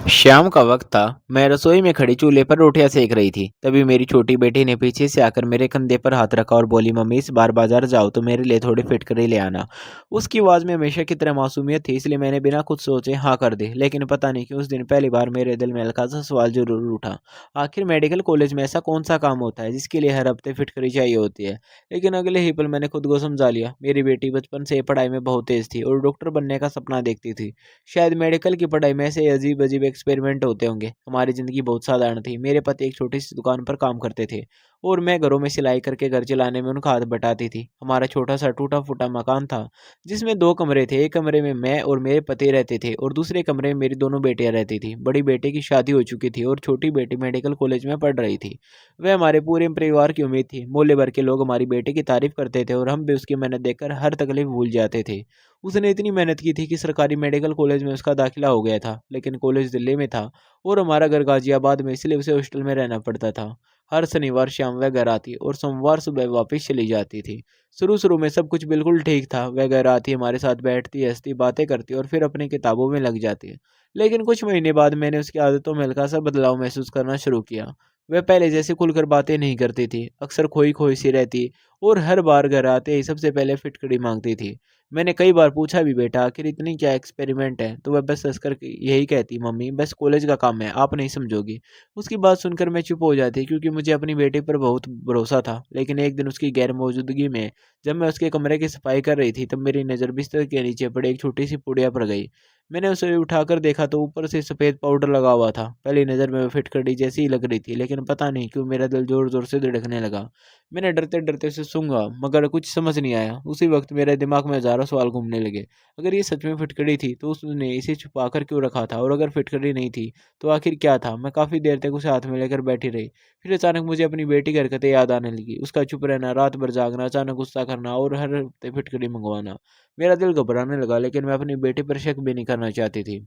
शाम का वक्त था। मैं रसोई में खड़ी चूल्हे पर रोटियां सेक रही थी। तभी मेरी छोटी बेटी ने पीछे से आकर मेरे कंधे पर हाथ रखा और बोली, मम्मी इस बार बाजार जाओ तो मेरे लिए थोड़ी फिटकरी ले आना। उसकी आवाज़ में हमेशा की तरह मासूमियत थी, इसलिए मैंने बिना कुछ सोचे हाँ कर दी। लेकिन पता नहीं क्यों उस दिन पहली बार मेरे दिल में हल्का सा सवाल जरूर उठा। आखिर मेडिकल कॉलेज में ऐसा कौन सा काम होता है जिसके लिए हर हफ्ते फिटकरी चाहिए होती है। लेकिन अगले ही पल मैंने खुद को समझा लिया। मेरी बेटी बचपन से पढ़ाई में बहुत तेज थी और डॉक्टर बनने का सपना देखती थी। शायद मेडिकल की पढ़ाई में ऐसे अजीब-अजीब एक्सपेरिमेंट होते होंगे। हमारी ज़िंदगी बहुत साधारण थी। मेरे पति एक छोटी-सी दुकान पर काम करते थे और मैं घरों में सिलाई करके घर चलाने में उनका हाथ बटाती थी। हमारा छोटा-सा टूटा-फूटा मकान था, जिसमें 2 कमरे थे। एक कमरे में मैं और मेरे पति रहते थे और दूसरे कमरे में मेरी दोनों बेटियाँ रहती थीं। बड़ी बेटी की शादी हो चुकी थी और छोटी बेटी मेडिकल कॉलेज में पढ़ रही थी। वह हमारे पूरे परिवार की उम्मीद थी। मोहल्ले भर के लोग हमारी बेटी की तारीफ़ करते थे और हम भी उसकी मेहनत देखकर हर तकलीफ़ भूल जाते थे। उसने इतनी मेहनत की थी कि सरकारी मेडिकल कॉलेज में उसका दाखिला हो गया था, लेकिन कॉलेज दिल्ली में था और हमारा घर गाजियाबाद में, इसलिए उसे हॉस्टल में रहना पड़ता था। हर शनिवार शाम वह घर आती और सोमवार सुबह वापस चली जाती थी। शुरू-शुरू में सब कुछ बिल्कुल ठीक था। वह घर आती, हमारे साथ बैठती, हँसती, बातें करती और फिर अपनी किताबों में लग जाती। लेकिन कुछ महीने बाद मैंने उसकी आदतों में हल्का-सा बदलाव महसूस करना शुरू किया। वह पहले जैसे खुलकर बातें नहीं करती थी, अक्सर खोई-खोई सी रहती और हर बार घर आते ही सबसे पहले फिटकड़ी माँगती थी। मैंने कई बार पूछा भी, बेटा आखिर इतनी क्या एक्सपेरिमेंट है? तो वह बस हँस कर यही कहती, मम्मी बस कॉलेज का काम है, आप नहीं समझोगी। उसकी बात सुनकर मैं चुप हो जाती क्योंकि मुझे अपनी बेटी पर बहुत भरोसा था। लेकिन एक दिन उसकी गैर मौजूदगी में जब मैं उसके कमरे की सफाई कर रही थी, तब मेरी नज़र बिस्तर के नीचे पड़ी एक छोटी सी पुड़िया पर गई। मैंने उसे उठाकर देखा तो ऊपर से सफ़ेद पाउडर लगा हुआ था। पहली नज़र में वो फिटकड़ी जैसी ही लग रही थी, लेकिन पता नहीं क्यों मेरा दिल ज़ोर-ज़ोर से धड़कने लगा। मैंने डरते-डरते उसे सूंघा, मगर कुछ समझ नहीं आया। उसी वक़्त मेरे दिमाग में हज़ारों सवाल घूमने लगे। अगर ये सच में फिटकड़ी थी, तो उसने इसे छुपा कर क्यों रखा था? और अगर फिटकड़ी नहीं थी, तो आखिर क्या था? मैं काफ़ी देर तक उसे हाथ में लेकर बैठी रही। फिर अचानक मुझे अपनी बेटी की हरकतें याद आने लगी। उसका चुप रहना, रात भर जागना, अचानक गुस्सा करना और हर हफ्ते फिटकड़ी मंगवाना। मेरा दिल घबराने लगा, लेकिन मैं अपनी बेटी पर शक भी नहीं करना चाहती थी।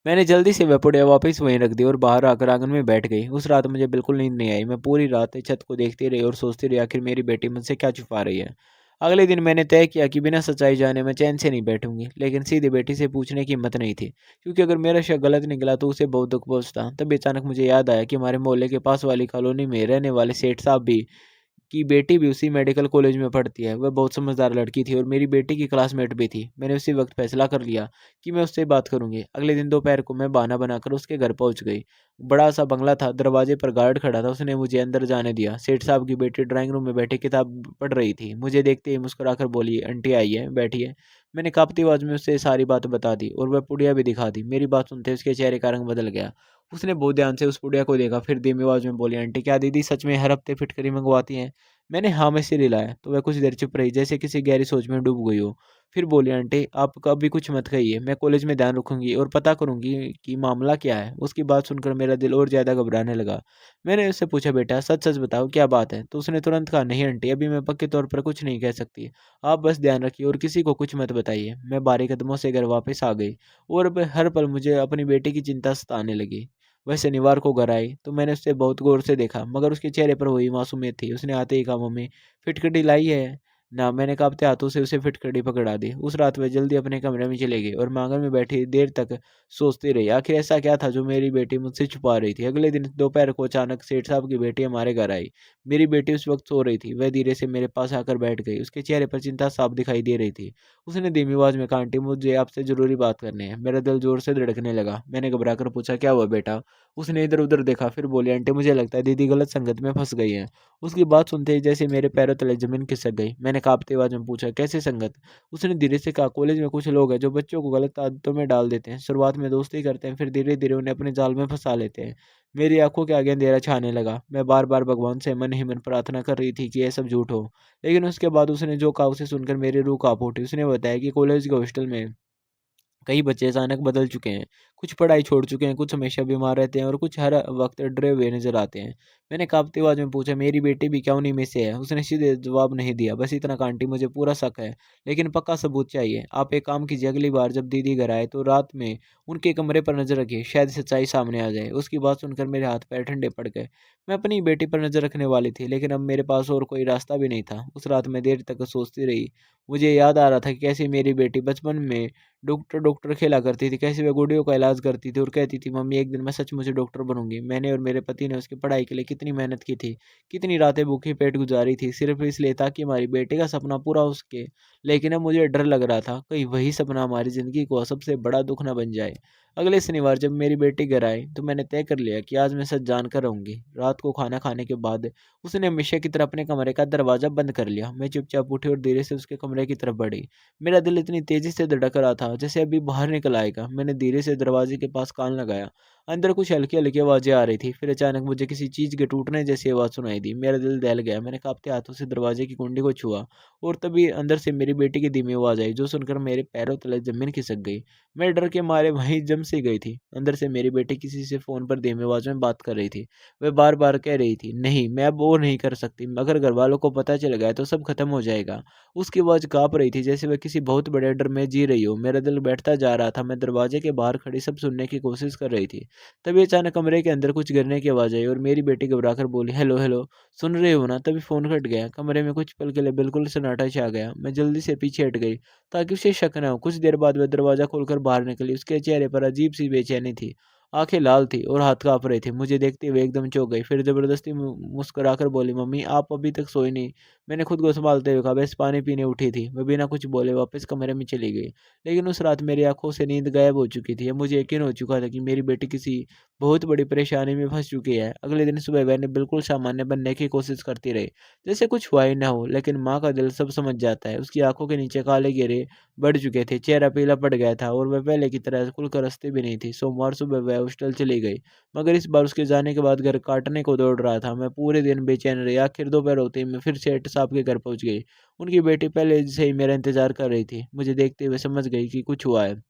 मैंने जल्दी से वह पुड़िया वापस वहीं रख दी और बाहर आकर आंगन में बैठ गई। उस रात मुझे बिल्कुल नींद नहीं आई। मैं पूरी रात छत को देखती रही और सोचती रही, आखिर मेरी बेटी मुझसे क्या छुपा रही है। अगले दिन मैंने तय किया कि बिना सच्चाई जाने मैं चैन से नहीं बैठूंगी, लेकिन सीधे बेटी से पूछने की हिम्मत नहीं थी, क्योंकि अगर मेरा शक गलत निकला तो उसे बहुत दुख पहुंचता। तभी अचानक मुझे याद आया कि हमारे मोहल्ले के पास वाली कॉलोनी में रहने वाले सेठ साहब भी की बेटी भी उसी मेडिकल कॉलेज में पढ़ती है। वह बहुत समझदार लड़की थी और मेरी बेटी की क्लासमेट भी थी। मैंने उसी वक्त फैसला कर लिया कि मैं उससे बात करूंगी। अगले दिन दोपहर को मैं बहाना बनाकर उसके घर पहुंच गई। बड़ा सा बंगला था, दरवाजे पर गार्ड खड़ा था। उसने मुझे अंदर जाने दिया। सेठ साहब की बेटी ड्राइंग रूम में बैठी किताब पढ़ रही थी। मुझे देखते ही मुस्कुराकर बोली, आंटी आई है, बैठिए। मैंने कांपती आवाज में उससे सारी बात बता दी और वह पुड़िया भी दिखा दी। मेरी बात सुनते उसके चेहरे का रंग बदल गया। उसने बहुत ध्यान से उस पुड़िया को देखा, फिर धीमी आवाज में बोली, आंटी क्या दीदी सच में हर हफ्ते फिटकरी मंगवाती हैं? मैंने हाँ में सिर हिलाया, तो वह कुछ देर चुप रही, जैसे किसी गहरी सोच में डूब गई हो। फिर बोली, आंटी आप कभी कुछ मत कहिए, मैं कॉलेज में ध्यान रखूंगी और पता करूंगी कि मामला क्या है। उसकी बात सुनकर मेरा दिल और ज्यादा घबराने लगा। मैंने उससे पूछा, बेटा सच सच बताओ क्या बात है? तो उसने तुरंत कहा, नहीं आंटी अभी मैं पक्के तौर पर कुछ नहीं कह सकती। आप बस ध्यान रखिए और किसी को कुछ मत बताइए। मैं भारी कदमों से घर वापस आ गई और अब हर पल मुझे अपनी बेटी की चिंता सताने लगी। वह शनिवार को घर आई तो मैंने उसे बहुत गौर से देखा, मगर उसके चेहरे पर वही मासूमियत थी। उसने आते ही कहा, मम्मी फिटकड़ी लाई है ना? मैंने कांपते हाथों से उसे फिटकड़ी पकड़ा दी। उस रात वह जल्दी अपने कमरे में चली गई और मैं आंगन में बैठी देर तक सोचती रही, आखिर ऐसा क्या था जो मेरी बेटी मुझसे छुपा रही थी। अगले दिन दोपहर को अचानक सेठ साहब की बेटी हमारे घर आई। मेरी बेटी उस वक्त सो रही थी। वह धीरे से मेरे पास आकर बैठ गई। उसके चेहरे पर चिंता साफ दिखाई दे रही थी। उसने धीमी आवाज में कहा, आंटी मुझे आपसे जरूरी बात करनी है। मेरा दिल जोर से धड़कने लगा। मैंने घबरा कर पूछा, क्या हुआ बेटा? उसने इधर उधर देखा, फिर बोली, आंटी मुझे लगता है दीदी गलत संगत में फंस गई है। उसकी बात सुनते ही जैसे मेरे पैरों तले जमीन खिसक गई। मैंने कांपती आवाज में पूछा, कैसे संगत? उसने धीरे से कहा, कॉलेज में कुछ लोग हैं जो बच्चों को गलत आदतों में डाल देते हैं। शुरुआत में दोस्ती करते हैं, फिर धीरे धीरे उन्हें अपने जाल में फंसा लेते हैं। मेरी आंखों के आगे अंधेरा छाने लगा। मैं बार बार भगवान से मन ही मन प्रार्थना कर रही थी कि यह सब झूठ हो। लेकिन उसके बाद उसने जो कहा उसे सुनकर मेरी रूह कांप उठी। उसने बताया कि कॉलेज के हॉस्टल में कई बच्चे अचानक बदल चुके हैं। कुछ पढ़ाई छोड़ चुके हैं, कुछ हमेशा बीमार रहते हैं और कुछ हर वक्त डरे हुए नजर आते हैं। मैंने कांपती आवाज में पूछा, मेरी बेटी भी क्या उन्हीं में से है? उसने सीधे जवाब नहीं दिया, बस इतना कहा, आंटी मुझे पूरा शक है, लेकिन पक्का सबूत चाहिए। आप एक काम कीजिए, अगली बार जब दीदी घर आए तो रात में उनके कमरे पर नजर रखिए, शायद सच्चाई सामने आ जाए। उसकी बात सुनकर मेरे हाथ पैर ठंडे पड़ गए। मैं अपनी बेटी पर नजर रखने वाली थी, लेकिन अब मेरे पास और कोई रास्ता भी नहीं था। उस रात मैं देर तक सोचती रही। मुझे याद आ रहा था कि कैसे मेरी बेटी बचपन में डॉक्टर डॉक्टर खेला करती थी, कैसे वह गुड़ियों का इलाज करती थी और कहती थी, मम्मी एक दिन मैं सचमुच डॉक्टर बनूंगी। मैंने और मेरे पति ने उसकी पढ़ाई के लिए कितनी मेहनत की थी, कितनी रातें भूखी पेट गुजारी थी, सिर्फ इसलिए ताकि हमारी बेटे का सपना पूरा हो सके। लेकिन अब मुझे डर लग रहा था कहीं वही सपना हमारी ज़िंदगी को सबसे बड़ा दुख ना बन जाए। अगले शनिवार जब मेरी बेटी घर आई तो मैंने तय कर लिया कि आज मैं सच जानकर रहूंगी। रात को खाना खाने के बाद उसने हमेशा की तरह अपने कमरे का दरवाज़ा बंद कर लिया। मैं चुपचाप उठी और धीरे से उसके कमरे की तरफ बढ़ी। मेरा दिल इतनी तेज़ी से धड़क रहा था जैसे अभी बाहर निकल आएगा। मैंने धीरे से दरवाजे के पास कान लगाया। अंदर कुछ हल्की-हल्की आवाज़ें आ रही थी। फिर अचानक मुझे किसी चीज़ के टूटने जैसी आवाज़ सुनाई दी। मेरा दिल दहल गया। मैंने काँपते हाथों से दरवाजे की कुंडी को छुआ और तभी अंदर से मेरी बेटी की धीमी आवाज़ आई, जो सुनकर मेरे पैरों तले ज़मीन खिसक गई। मैं डर के मारे वहीं जम सी गई थी। अंदर से मेरी बेटी किसी से फ़ोन पर धीमी आवाज़ में बात कर रही थी। वह बार-बार कह रही थी, "नहीं, मैं अब वो नहीं कर सकती। अगर घरवालों को पता चल गया तो सब खत्म हो जाएगा।" उसकी आवाज़ काँप रही थी जैसे वह किसी बहुत बड़े डर में जी रही हो। मेरा दिल बैठता जा रहा था। मैं दरवाजे के बाहर खड़ी सब सुनने की कोशिश कर रही थी। तभी अचानक कमरे के अंदर कुछ गिरने की आवाज़ आई और मेरी बेटी घबराकर बोली, "हेलो, हेलो, सुन रहे हो ना?" तभी फ़ोन कट गया। कमरे में कुछ पल के लिए बिल्कुल सन्नाटा छा गया। मैं जल्दी से पीछे हट गई ताकि उसे शक न हो। कुछ देर बाद वह दरवाज़ा खोलकर बाहर निकली। उसके चेहरे पर अजीब-सी बेचैनी थी। आँखें लाल थी और हाथ काँप रहे थे। मुझे देखते हुए एकदम चौंक गई। फिर ज़बरदस्ती मुस्कुराकर बोली, "मम्मी, आप अभी तक सोई नहीं?" मैंने खुद को सँभालते हुए कहा, "बस पानी पीने उठी थी।" वह बिना कुछ बोले वापस कमरे में चली गई। लेकिन उस रात मेरी आँखों से नींद गायब हो चुकी थी। अब मुझे यकीन हो चुका था कि मेरी बेटी किसी बहुत बड़ी परेशानी में फँस चुकी है। अगले दिन सुबह वह बिल्कुल सामान्य बनने की कोशिश करती रही, जैसे कुछ हुआ ही ना हो। लेकिन माँ का दिल सब समझ जाता है। उसकी आँखों के नीचे काले घेरे बढ़ चुके थे, चेहरा पीला पड़ गया था और वह पहले की तरह खुलकर हँसती भी नहीं थी। सोमवार सुबह वह हॉस्टल चली गई, मगर इस बार उसके जाने के बाद घर काटने को दौड़ रहा था। मैं पूरे दिन बेचैन रही। आखिर दोपहर होते ही मैं फिर सेठ साहब के घर पहुँच गई। उनकी बेटी पहले से ही मेरा इंतज़ार कर रही थी। मुझे देखते हुए समझ गई कि कुछ हुआ है।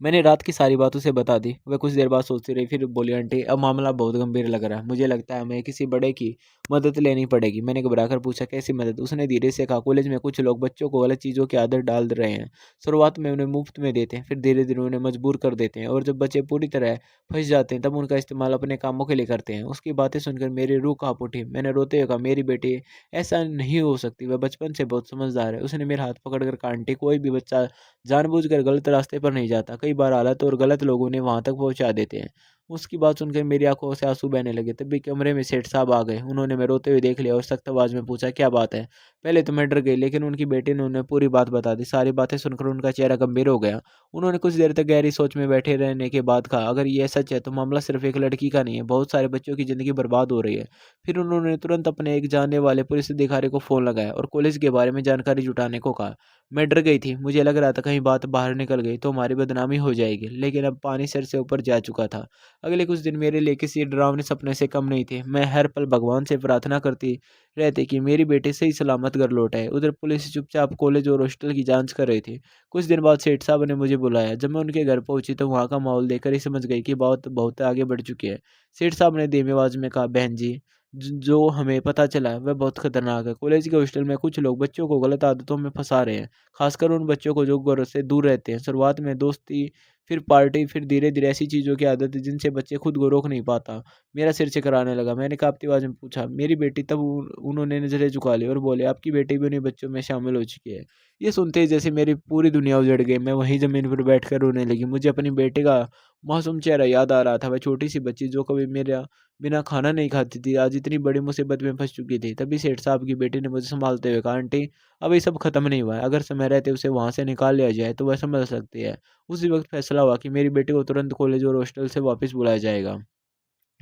मैंने रात की सारी बात उसे बता दी। वह कुछ देर बाद सोचती रही, फिर बोली, "आंटी, अब मामला बहुत गंभीर लग रहा है। मुझे लगता है हमें किसी बड़े की मदद लेनी पड़ेगी।" मैंने घबराकर पूछा, "कैसी मदद?" उसने धीरे से कहा, "कॉलेज में कुछ लोग बच्चों को गलत चीज़ों की आदत डाल रहे हैं। शुरुआत में उन्हें मुफ्त में देते हैं, फिर धीरे-धीरे उन्हें मजबूर कर देते हैं और जब बच्चे पूरी तरह फँस जाते हैं, तब उनका इस्तेमाल अपने कामों के लिए करते हैं।" उसकी बातें सुनकर मेरी रूह काँप उठी। मैंने रोते हुए कहा, "मेरी बेटी ऐसा नहीं हो सकती। वह बचपन से बहुत समझदार है।" उसने मेरा हाथ पकड़कर कहा, "आंटी, कोई भी बच्चा जानबूझकर गलत रास्ते पर नहीं जाता। कई बार हालात और गलत लोग उन्हें वहाँ तक पहुँचा देते हैं।" उसकी बात सुनकर मेरी आँखों से आँसू बहने लगे। तभी कमरे में सेठ साहब आ गए। उन्होंने मैं रोते हुए देख लिया और सख्त आवाज़ में पूछा, "क्या बात है?" पहले तो मैं डर गई, लेकिन उनकी बेटी ने उन्हें पूरी बात बता दी। सारी बातें सुनकर उनका चेहरा गंभीर हो गया। उन्होंने कुछ देर तक गहरी सोच में बैठे रहने के बाद कहा, "अगर ये सच है तो मामला सिर्फ एक लड़की का नहीं है, बहुत सारे बच्चों की ज़िंदगी बर्बाद हो रही है।" फिर उन्होंने तुरंत अपने एक जानने वाले पुलिस अधिकारी को फ़ोन लगाया और कॉलेज के बारे में जानकारी जुटाने को कहा। मैं डर गई थी। मुझे लग रहा था कहीं बात बाहर निकल गई तो हमारी बदनामी हो जाएगी, लेकिन अब पानी सिर से ऊपर जा चुका था। अगले कुछ दिन मेरे लिए किसी डरावने सपने से कम नहीं थे। मैं हर पल भगवान से प्रार्थना करती रहती कि मेरी बेटी सही सलामत घर लौट आए। उधर पुलिस चुपचाप कॉलेज और हॉस्टल की जांच कर रही थी। कुछ दिन बाद सेठ साहब ने मुझे बुलाया। जब मैं उनके घर पहुंची तो वहाँ का माहौल देखकर ही समझ गई कि बात बहुत आगे बढ़ चुकी है। सेठ साहब ने धीमी आवाज में कहा, "बहन जी, जो हमें पता चला है वह बहुत खतरनाक है। कॉलेज के हॉस्टल में कुछ लोग बच्चों को गलत आदतों में फंसा रहे हैं, खासकर उन बच्चों को जो घर से दूर रहते हैं। शुरुआत में दोस्ती, फिर पार्टी, फिर धीरे-धीरे ऐसी चीज़ों की आदत जिनसे बच्चे खुद को रोक नहीं पाता।" मेरा सिर चकराने लगा। मैंने काँपती आवाज़ में पूछा, "मेरी बेटी?" तब उन्होंने नज़रें झुका ली और बोले, "आपकी बेटी भी उन्हीं बच्चों में शामिल हो चुकी है।" ये सुनते ही जैसे मेरी पूरी दुनिया उजड़ गई। मैं वहीं ज़मीन पर बैठकर रोने लगी। मुझे अपनी बेटी का मासूम चेहरा याद आ रहा था। वह छोटी-सी बच्ची जो कभी मेरा बिना खाना नहीं खाती थी, आज इतनी बड़ी मुसीबत में फँस चुकी थी। तभी सेठ साहब की बेटी ने मुझे सँभालते हुए कहा, "आंटी, अभी सब खत्म नहीं हुआ है। अगर समय रहते उसे वहाँ से निकाल लिया जाए तो वह सँभल सकती है।" उसी वक़्त फैसला हुआ कि मेरी बेटी को तुरंत कॉलेज और हॉस्टल से वापस बुलाया जाएगा।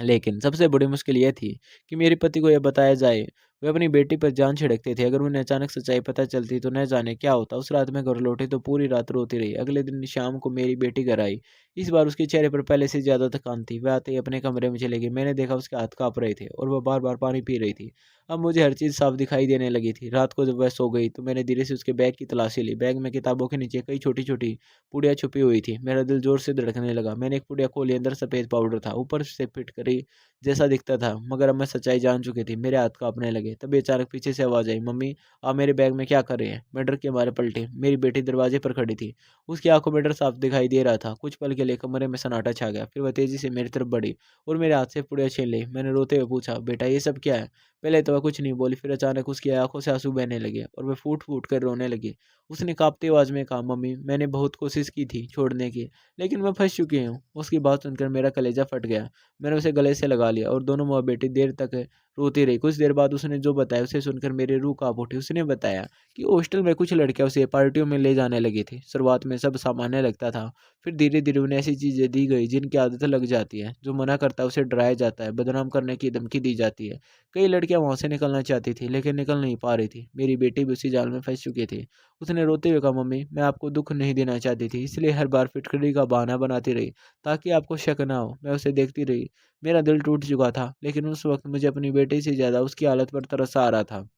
लेकिन सबसे बड़ी मुश्किल ये थी कि मेरे पति को यह बताया जाए। वे अपनी बेटी पर जान छिड़कते थे। अगर उन्हें अचानक सच्चाई पता चलती तो न जाने क्या होता। उस रात मैं घर लौटी तो पूरी रात रोती रही। अगले दिन शाम को मेरी बेटी घर आई। इस बार उसके चेहरे पर पहले से ज़्यादा थकान थी। वह आते ही अपने कमरे में चली गई। मैंने देखा उसके हाथ काँप रहे थे और वह बार-बार पानी पी रही थी। अब मुझे हर चीज़ साफ दिखाई देने लगी थी। रात को जब वह सो गई तो मैंने धीरे से उसके बैग की तलाशी ली। बैग में किताबों के नीचे कई छोटी-छोटी पुड़िया छुपी हुई थी। मेरा दिल ज़ोर से धड़कने लगा। मैंने एक पुड़िया खोली, अंदर सफ़ेद पाउडर था। ऊपर से फिटकरी जैसा दिखता था, मगर अब मैं सच्चाई जान चुकी थी। मेरे हाथ काँपने लगे। तभी अचानक पीछे से आवाज़ आई, "मम्मी, आप मेरे बैग में क्या कर रहे हैं?" मैं डर के मारे पलटी। मेरी बेटी दरवाजे पर खड़ी थी। उसकी आँखों में डर साफ दिखाई दे रहा था। कुछ पल के लिए कमरे में सन्नाटा छा गया। फिर वह तेज़ी से मेरी तरफ बढ़ी और मेरे हाथ से पुड़िया छीन ली। मैंने रोते हुए पूछा, "बेटा, ये सब क्या है?" पहले तो वह कुछ नहीं बोली, फिर अचानक उसकी आंखों से आंसू बहने लगे और वह फूट-फूट कर रोने लगी। उसने काँपती आवाज़ में कहा, "मम्मी, मैंने बहुत कोशिश की थी छोड़ने की, लेकिन मैं फँस चुकी हूँ।" उसकी बात सुनकर मेरा कलेजा फट गया। मैंने उसे गले से लगा लिया और दोनों माँ-बेटी देर तक रोती रही। कुछ देर बाद उसने जो बताया उसे सुनकर मेरी रूह काँप उठी। उसने बताया कि हॉस्टल में कुछ लड़कियाँ उसे पार्टियों में ले जाने लगी थी। शुरुआत में सब सामान्य लगता था, फिर धीरे-धीरे उन्हें ऐसी चीज़ें दी गई जिनकी आदत लग जाती है। जो मना करता है उसे डराया जाता है, बदनाम करने की धमकी दी जाती है। कई लड़कियाँ वहाँ से निकलना चाहती थी, लेकिन निकल नहीं पा रही थी। मेरी बेटी भी उसी जाल में फँस चुकी थी। उसने रोते हुए कहा, "मम्मी, मैं आपको दुःख नहीं देना चाहती थी, इसलिए हर बार फिटकरी का बहाना बनाती रही, ताकि आपको शक ना हो।" मैं उसे देखती रही। मेरा दिल टूट चुका था, लेकिन उस वक़्त मुझे अपनी बेटी से ज़्यादा उसकी हालत पर तरस आ रहा था।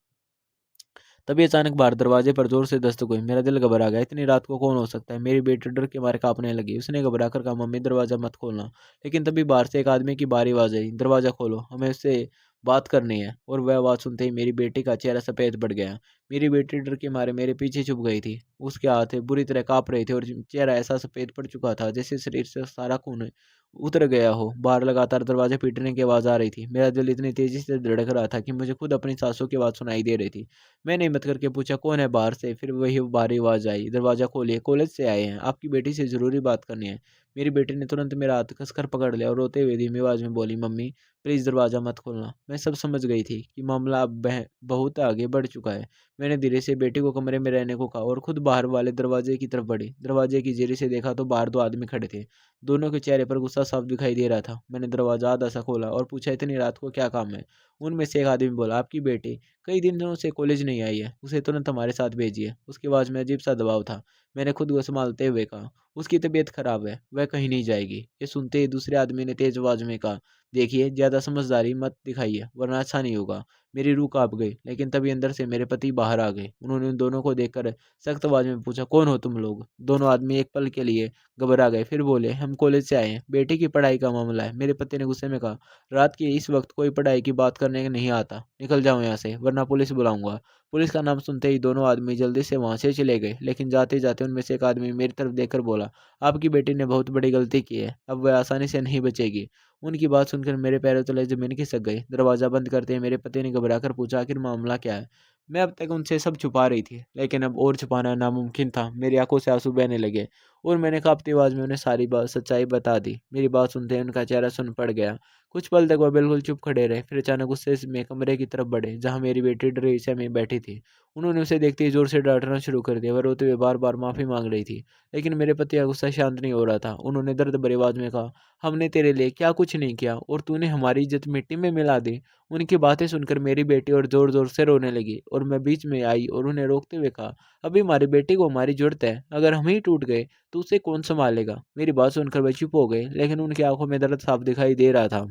तभी अचानक बाहर दरवाजे पर जोर से दस्तक हुई। मेरा दिल घबरा गया। इतनी रात को कौन हो सकता है? मेरी बेटी डर के मारे काँपने लगी। उसने घबरा कर कहा, "मम्मी, दरवाज़ा मत खोलना।" लेकिन तभी बाहर से एक आदमी की भारी आवाज़ आई, "दरवाज़ा खोलो, हमें उससे बात करनी है।" और वह आवाज़ सुनते ही मेरी बेटी का चेहरा सफ़ेद पड़ गया। मेरी बेटी डर के मारे मेरे पीछे छुप गई थी। उसके हाथ बुरी तरह काँप रहे थे और चेहरा ऐसा सफ़ेद पड़ चुका था जैसे शरीर से सारा खून उतर गया हो। बाहर लगातार दरवाज़ा पीटने की आवाज़ आ रही थी। मेरा दिल इतनी तेज़ी से धड़क रहा था कि मुझे खुद अपनी साँसों की आवाज़ सुनाई दे रही थी। मैंने हिम्मत करके पूछा, "कौन है बाहर से?" फिर वही भारी आवाज़ आई, "दरवाज़ा खोलिए, कॉलेज से आए हैं, आपकी बेटी से ज़रूरी बात करनी है।" मेरी बेटी ने तुरंत मेरा हाथ कसकर पकड़ लिया और रोते हुए धीमी आवाज़ में बोली, "मम्मी, प्लीज़ दरवाज़ा मत खोलना।" मैं सब समझ गई थी कि मामला अब बहुत आगे बढ़ चुका है। मैंने धीरे से बेटी को कमरे में रहने को कहा और खुद बाहर वाले दरवाजे की तरफ बढ़ी। दरवाजे की जरीं से देखा तो बाहर 2 आदमी खड़े थे। दोनों के चेहरे पर गुस्सा साफ दिखाई दे रहा था। मैंने दरवाज़ा आधा सा खोला और पूछा, "इतनी रात को क्या काम है?" उनमें से एक आदमी बोला, "आपकी बेटी कई दिनों से कॉलेज नहीं आई है, उसे तुरंत हमारे साथ भेजिए।" उसकी आवाज़ में अजीब सा दबाव था। मैंने खुद को सँभालते हुए कहा, "उसकी तबीयत खराब है, वह कहीं नहीं जाएगी।" ये सुनते ही दूसरे आदमी ने तेज़ आवाज़ में कहा, "देखिए, ज़्यादा समझदारी मत दिखाइए, वरना अच्छा नहीं होगा।" मेरी रूह काँप गई, लेकिन तभी अंदर से मेरे पति बाहर आ गए। उन्होंने उन दोनों को देखकर सख्त आवाज़ में पूछा, "कौन हो तुम लोग?" दोनों आदमी एक पल के लिए घबरा गए, फिर बोले, "हम कॉलेज से आए हैं, बेटे की पढ़ाई का मामला है।" मेरे पति ने गुस्से में कहा, "रात के इस वक़्त कोई पढ़ाई की बात करने नहीं आता। निकल जाओ यहाँ से, वरना पुलिस बुलाऊँगा।" पुलिस का नाम सुनते ही दोनों आदमी जल्दी से वहाँ से चले गए, लेकिन जाते-जाते उनमें से एक आदमी मेरी तरफ देखकर बोला, "आपकी बेटी ने बहुत बड़ी गलती की है, अब वह आसानी से नहीं बचेगी।" उनकी बात सुनकर मेरे पैरों तले ज़मीन खिसक गई। दरवाज़ा बंद करते ही मेरे पति ने घबराकर पूछा, "आखिर मामला क्या है?" मैं अब तक उनसे सब छुपा रही थी, लेकिन अब और छुपाना नामुमकिन था। मेरी आँखों से आँसू बहने लगे और मैंने काँपती आवाज़ में उन्हें सारी बात सच्चाई बता दी। मेरी बात सुनते ही उनका चेहरा सुन्न पड़ गया। कुछ पल तक वह बिल्कुल चुप खड़े रहे, फिर अचानक गुस्से में कमरे की तरफ बढ़े, जहाँ मेरी बेटी डरी सहमी बैठी थी। उन्होंने उसे देखते ही ज़ोर से डाँटना शुरू कर दिया। वह रोते हुए बार-बार माफ़ी माँग रही थी, लेकिन मेरे पति का गुस्सा शांत नहीं हो रहा था। उन्होंने दर्द भरी आवाज़ में कहा, "हमने तेरे लिए क्या कुछ नहीं किया और तूने हमारी इज़्ज़त मिट्टी में मिला दी।" उनकी बातें सुनकर मेरी बेटी और ज़ोर-ज़ोर से रोने लगी और मैं बीच में आई और उन्हें रोकते हुए कहा, "अभी हमारी बेटी को हमारी ज़रूरत है। अगर हम ही टूट गए, तो उसे कौन सँभालेगा?" मेरी बात सुनकर वे चुप हो गए, लेकिन उनकी आँखों में दर्द साफ दिखाई दे रहा था।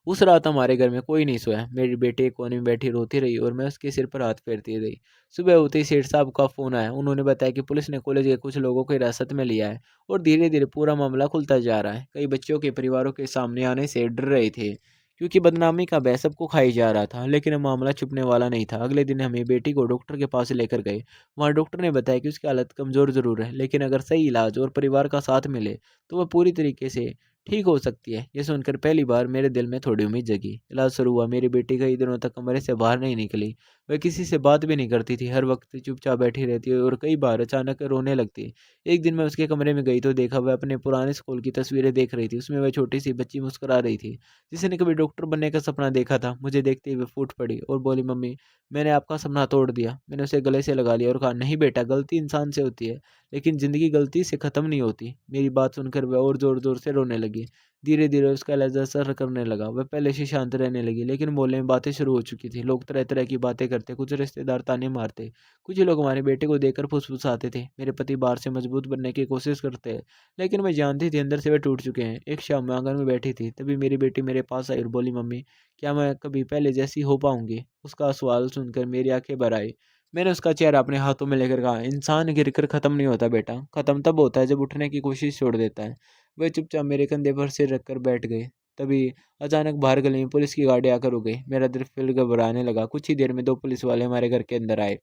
उस रात हमारे घर में कोई नहीं सोया। मेरी बेटी एक कोने में बैठी रोती रही और मैं उसके सिर पर हाथ फेरती रही। सुबह होते ही सेठ साहब का फ़ोन आया। उन्होंने बताया कि पुलिस ने कॉलेज के कुछ लोगों को हिरासत में लिया है और धीरे-धीरे पूरा मामला खुलता जा रहा है। कई बच्चों के परिवारों के सामने आने से डर रहे थे, क्योंकि बदनामी का भय सबको खाई जा रहा था। लेकिन अब मामला छुपने वाला नहीं था। अगले दिन हमें बेटी को डॉक्टर के पास लेकर गए। वहाँ डॉक्टर ने बताया कि उसकी हालत कमज़ोर ज़रूर है, लेकिन अगर सही इलाज और परिवार का साथ मिले, तो वह पूरी तरीके से ठीक हो सकती है। ये सुनकर पहली बार मेरे दिल में थोड़ी उम्मीद जगी। इलाज शुरू हुआ। मेरी बेटी कई दिनों तक कमरे से बाहर नहीं निकली। वह किसी से बात भी नहीं करती थी। हर वक्त चुपचाप बैठी रहती और कई बार अचानक रोने लगती। एक दिन मैं उसके कमरे में गई तो देखा वह अपने पुराने स्कूल की तस्वीरें देख रही थी। उसमें वह छोटी सी बच्ची मुस्कुरा रही थी, जिसने कभी डॉक्टर बनने का सपना देखा था। मुझे देखते ही वह फूट पड़ी और बोली, "मम्मी, मैंने आपका सपना तोड़ दिया।" मैंने उसे गले से लगा लिया और कहा, "नहीं बेटा, गलती इंसान से होती है, लेकिन ज़िंदगी गलती से ख़त्म नहीं होती।" मेरी बात सुनकर वह और ज़ोर-ज़ोर से रोने लगी। धीरे-धीरे उसका लहज़ा असर करने लगा। वह पहले से शांत रहने लगी, लेकिन मोहल्ले में बातें शुरू हो चुकी थी। लोग तरह-तरह की बातें करते, कुछ रिश्तेदार ताने मारते, कुछ लोग हमारे बेटे को देखकर फुसफुसाते थे। मेरे पति बाहर से मजबूत बनने की कोशिश करते, लेकिन मैं जानती थी अंदर से वे टूट चुके हैं। एक शाम मैं आंगन में बैठी थी, तभी मेरी बेटी मेरे पास आई और बोली, "मम्मी, क्या मैं कभी पहले जैसी हो पाऊँगी?" उसका सवाल सुनकर मेरी आँखें भर आई। मैंने उसका चेहरा अपने हाथों में लेकर कहा, "इंसान गिरकर ख़त्म नहीं होता बेटा, ख़त्म तब होता है जब उठने की कोशिश छोड़ देता है।" वह चुपचाप मेरे कंधे पर सिर रखकर बैठ गए। तभी अचानक बाहर गली में पुलिस की गाड़ी आकर रुक गई। मेरा दिल फिर घबराने लगा। कुछ ही देर में 2 पुलिस वाले हमारे घर के अंदर आए।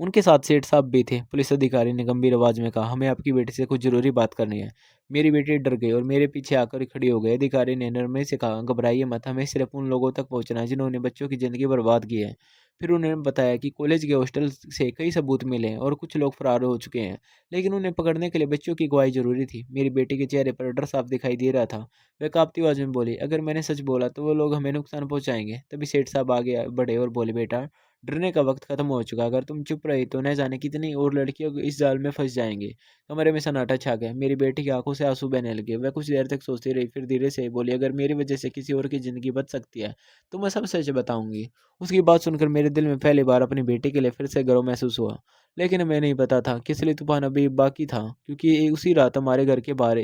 उनके साथ सेठ साहब भी थे। पुलिस अधिकारी ने गंभीर आवाज में कहा, हमें आपकी बेटी से कुछ जरूरी बात करनी है। मेरी बेटी डर गई और मेरे पीछे आकर खड़ी हो गई। अधिकारी ने नरमी से कहा, घबराइए मत, हमें सिर्फ उन लोगों तक पहुंचना है जिन्होंने बच्चों की जिंदगी बर्बाद की है। फिर उन्होंने बताया कि कॉलेज के हॉस्टल से कई सबूत मिले हैं और कुछ लोग फरार हो चुके हैं, लेकिन उन्हें पकड़ने के लिए बच्चों की गवाही जरूरी थी। मेरी बेटी के चेहरे पर डर साफ दिखाई दे रहा था। वह कांपती आवाज में बोली, अगर मैंने सच बोला तो वो लोग हमें नुकसान पहुंचाएंगे। तभी सेठ साहब आगे बढ़े और बोले, बेटा डरने का वक्त खत्म हो चुका, अगर तुम चुप रही तो न जाने कितनी और लड़कियों इस जाल में फंस जाएंगे। कमरे में सन्नाटा छा गया। मेरी बेटी की आंखों से आंसू बहने लगे। वह कुछ देर तक सोचती रही, फिर धीरे से बोली, अगर मेरी वजह से किसी और की जिंदगी बच सकती है तो मैं सब सच बताऊंगी। उसकी बात सुनकर मेरे दिल में पहली बार अपनी बेटी के लिए फिर से गर्व महसूस हुआ। लेकिन हमें नहीं पता था कि असली तूफान अभी बाकी था, क्योंकि उसी रात हमारे घर के बाहर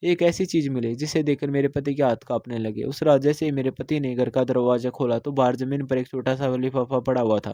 एक ऐसी चीज मिली जिसे देखकर मेरे पति के हाथ कांपने लगे। उस रात जैसे ही मेरे पति ने घर का दरवाजा खोला तो बाहर जमीन पर एक छोटा सा लिफाफा पड़ा हुआ था।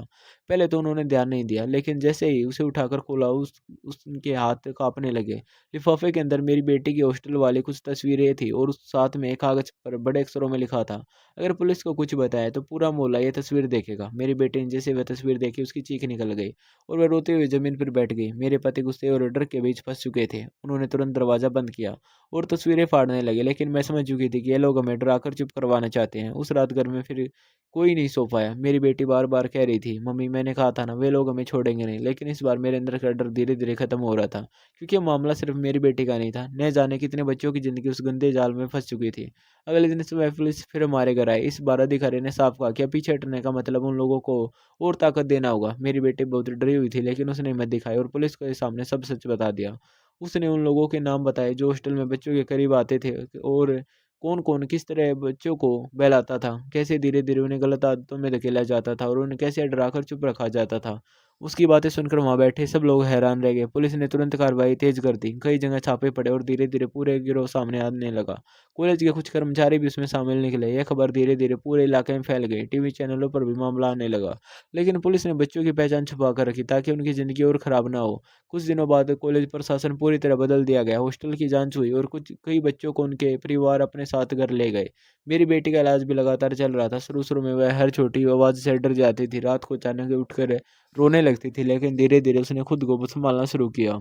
पहले तो उन्होंने ध्यान नहीं दिया, लेकिन जैसे ही उसे उठाकर खोला उनके हाथ कांपने लगे। लिफाफे के अंदर मेरी बेटी की हॉस्टल वाली कुछ तस्वीरें थी और उस साथ में एक कागज पर बड़े अक्षरों में लिखा था, अगर पुलिस को कुछ बताया तो पूरा मोहल्ला ये तस्वीर देखेगा। मेरी बेटी ने जैसे वह तस्वीर देखी उसकी चीख निकल गई और वह रोते हुए जमीन पर बैठ गई। मेरे पति गुस्से और डर के बीच फंस चुके थे। उन्होंने तुरंत दरवाजा बंद किया और तस्वीरें फाड़ने लगे, लेकिन मैं समझ चुकी थी कि ये लोग हमें डराकर चुप करवाना चाहते हैं। उस रात घर में फिर कोई नहीं सो पाया। मेरी बेटी बार बार कह रही थी, मम्मी मैंने कहा था ना वे लोग हमें छोड़ेंगे नहीं। लेकिन इस बार मेरे अंदर का डर धीरे धीरे खत्म हो रहा था, क्योंकि ये मामला सिर्फ मेरी बेटी का नहीं था। न जाने कितने बच्चों की जिंदगी उस गंदे जाल में फंस चुकी थी। अगले दिन सुबह पुलिस फिर हमारे घर आई। इस बार अधिकारी ने साफ कहा कि अब पीछे हटने का मतलब उन लोगों को और ताकत देना होगा। मेरी बेटी बहुत डरी हुई थी, लेकिन उसने हिम्मत दिखाई और पुलिस के सामने सब सच बता दिया। उसने उन लोगों के नाम बताए जो हॉस्टल में बच्चों के करीब आते थे और कौन-कौन किस तरह बच्चों को बहलाता था, कैसे धीरे-धीरे उन्हें गलत आदतों में धकेला जाता था और उन्हें कैसे डराकर चुप रखा जाता था। उसकी बातें सुनकर वहाँ बैठे सब लोग हैरान रह गए। पुलिस ने तुरंत कार्रवाई तेज कर दी। कई जगह छापे पड़े और धीरे-धीरे पूरे गिरोह सामने आने लगा। कॉलेज के कुछ कर्मचारी भी उसमें शामिल निकले। यह खबर धीरे-धीरे पूरे इलाके में फैल गई। टीवी चैनलों पर भी मामला आने लगा। लेकिन पुलिस ने बच्चों की पहचान छुपा कर रखी ताकि उनकी ज़िंदगी और खराब ना हो। कुछ दिनों बाद कॉलेज प्रशासन पूरी तरह बदल दिया गया। हॉस्टल की जांच हुई और कई बच्चों को उनके परिवार अपने साथ घर ले गए। मेरी बेटी का इलाज भी लगातार चल रहा था। शुरू-शुरू में वह हर छोटी आवाज़ से डर जाती थी। रात को अचानक उठकर रोने लगती थी, लेकिन धीरे-धीरे उसने खुद को सँभालना शुरू किया।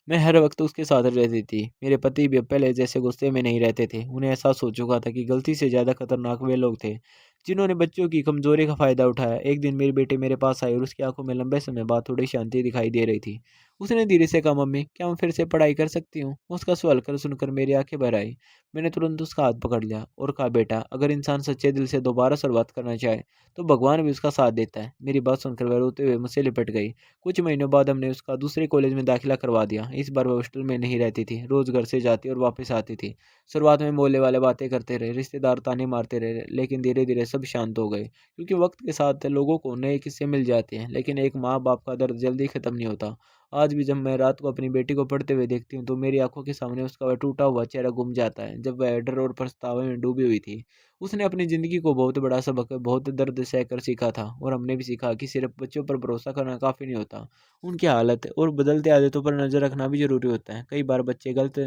मैं हर वक्त उसके साथ रहती थी। मेरे पति भी अब पहले जैसे गुस्से में नहीं रहते थे। उन्हें एहसास हो चुका था कि गलती से ज़्यादा खतरनाक वे लोग थे जिन्होंने बच्चों की कमज़ोरी का फ़ायदा उठाया। एक दिन मेरी बेटी मेरे पास आई और उसकी आंखों में लंबे समय बाद थोड़ी शांति दिखाई दे रही थी। उसने धीरे से कहा, मम्मी क्या मैं फिर से पढ़ाई कर सकती हूँ? उसका सवाल कर सुनकर मेरी आंखें भर आई। मैंने तुरंत उसका हाथ पकड़ लिया और कहा, बेटा अगर इंसान सच्चे दिल से दोबारा शुरुआत करना चाहे तो भगवान भी उसका साथ देता है। मेरी बात सुनकर वह रोते हुए मुझसे लिपट गई। कुछ महीनों बाद हमने उसका दूसरे कॉलेज में दाखिला करवा दिया। इस बार वो हॉस्टल में नहीं रहती थी, रोज़ घर से जाती और वापस आती थी। शुरुआत में मोहल्ले वाले बातें करते रहे, रिश्तेदार ताने मारते रहे, लेकिन धीरे-धीरे सब शांत हो गए। क्योंकि वक्त के साथ लोगों को नए किस्से मिल जाते हैं, लेकिन एक माँ-बाप का दर्द जल्दी खत्म नहीं होता। आज भी जब मैं रात को अपनी बेटी को पढ़ते हुए देखती हूँ, तो मेरी आंखों के सामने उसका वह टूटा हुआ चेहरा घूम जाता है, जब वह डर और पछतावे में डूबी हुई थी। उसने अपनी ज़िंदगी को बहुत बड़ा सबक, बहुत दर्द सहकर सीखा था और हमने भी सीखा कि सिर्फ बच्चों पर भरोसा करना काफ़ी नहीं होता। उनकी हालत और बदलती आदतों पर नज़र रखना भी ज़रूरी होता है। कई बार बच्चे गलत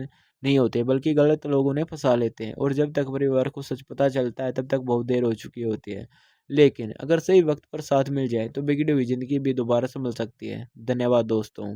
नहीं होते, बल्कि गलत लोग उन्हें फंसा लेते हैं और जब तक परिवार को सच पता चलता है तब तक बहुत देर हो चुकी होती है। लेकिन अगर सही वक्त पर साथ मिल जाए तो बिगड़ी हुई ज़िंदगी भी दोबारा संभल सकती है। धन्यवाद दोस्तों।